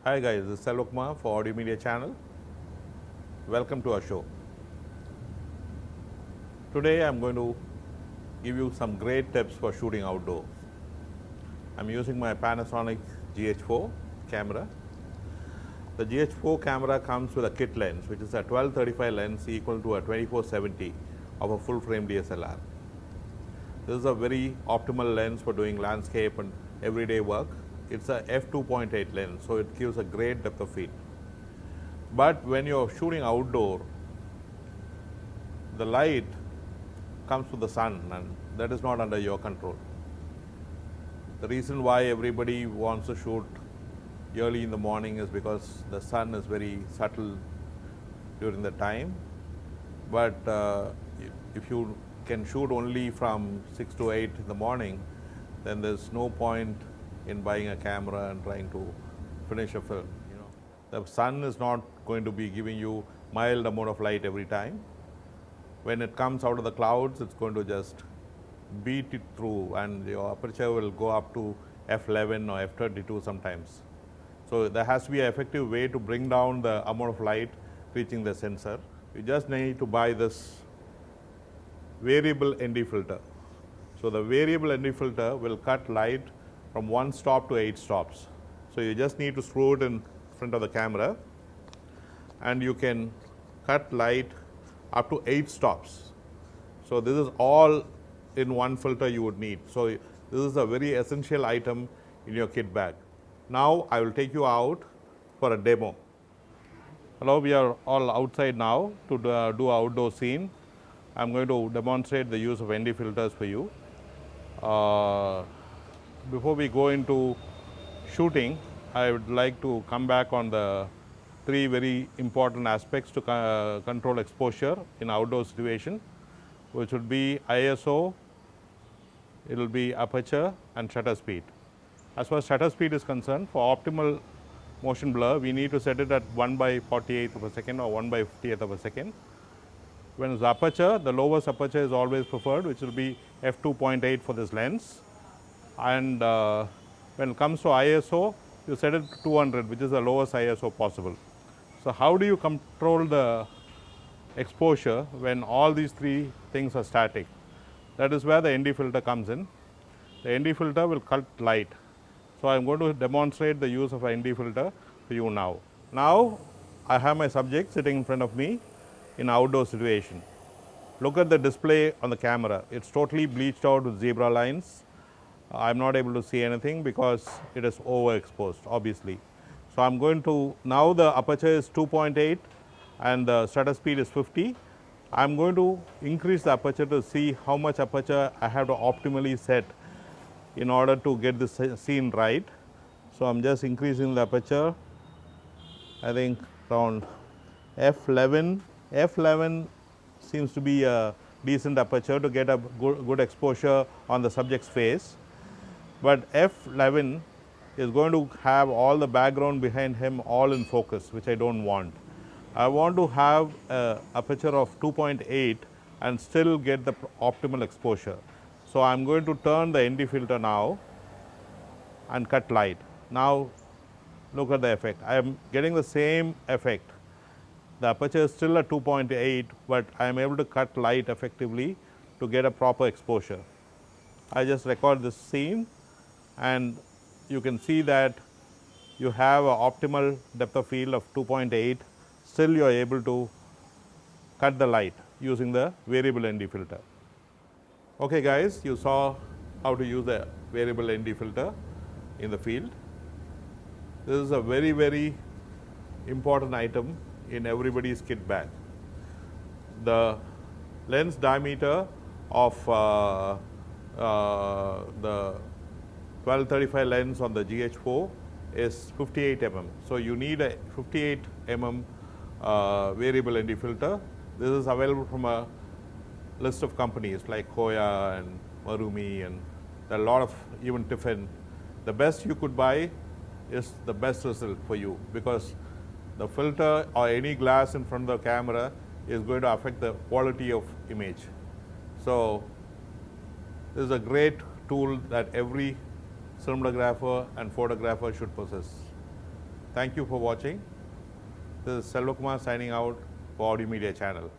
Hi guys, this is Selvakumar for Audio Media Channel. Welcome to our show. Today I'm going to give you some great tips for shooting outdoors. I'm using my Panasonic GH4 camera. The GH4 camera comes with a kit lens, which is a 12-35 lens equal to a 24-70 of a full frame DSLR. This is a very optimal lens for doing landscape and everyday work. It's a f2.8 lens, so it gives a great depth of field. But when you're shooting outdoor, the light comes from the sun, and that is not under your control. The reason why everybody wants to shoot early in the morning is because the sun is very subtle during the time. But if you can shoot only from 6 to 8 in the morning, then there's no point in buying a camera and trying to finish a film. The sun is not going to be giving you mild amount of light every time. When it comes out of the clouds, it's going to just beat it through, and your aperture will go up to f11 or f32 sometimes. So there has to be an effective way to bring down the amount of light reaching the sensor. You just need to buy this variable ND filter. So the variable ND filter will cut light from 1 stop to 8 stops. So you just need to screw it in front of the camera, and you can cut light up to 8 stops. So this is all in one filter you would need. So this is a very essential item in your kit bag. Now I will take you out for a demo. Hello, we are all outside now to do outdoor scene. I'm going to demonstrate the use of ND filters for you. Before we go into shooting, I would like to come back on the 3 very important aspects to control exposure in outdoor situation, which would be ISO, it will be aperture and shutter speed. As far as shutter speed is concerned, for optimal motion blur, we need to set it at 1/48th of a second or 1/50th of a second. When it's aperture, the lowest aperture is always preferred, which will be f2.8 for this lens. And when it comes to ISO, you set it to 200, which is the lowest ISO possible. So how do you control the exposure when all these 3 things are static? That is where the ND filter comes in. The ND filter will cut light. So I am going to demonstrate the use of an ND filter for you now. Now I have my subject sitting in front of me in outdoor situation. Look at the display on the camera. It's totally bleached out with zebra lines. I'm not able to see anything because it is overexposed, obviously. So I'm going to, now the aperture is 2.8 and the shutter speed is 50. I'm going to increase the aperture to see how much aperture I have to optimally set in order to get this scene right. So I'm just increasing the aperture, I think around f11. f11 seems to be a decent aperture to get a good exposure on the subject's face. But f11 is going to have all the background behind him all in focus, which I don't want. I want to have an aperture of 2.8 and still get the optimal exposure. So I'm going to turn the ND filter now and cut light. Now look at the effect. I am getting the same effect. The aperture is still at 2.8, but I am able to cut light effectively to get a proper exposure. I just record this scene, and you can see that you have an optimal depth of field of 2.8. Still you are able to cut the light using the variable ND filter. Okay guys, you saw how to use the variable ND filter in the field. This is a very, very important item in everybody's kit bag. The lens diameter of the 12-35 lens on the GH4 is 58 mm. So you need a 58 mm variable ND filter. This is available from a list of companies like Hoya and Marumi, and there are a lot of, even Tiffin. The best you could buy is the best result for you, because the filter or any glass in front of the camera is going to affect the quality of image. So this is a great tool that every cinematographer and photographer should possess. Thank you for watching. This is Selvakumar signing out for Audio Media channel.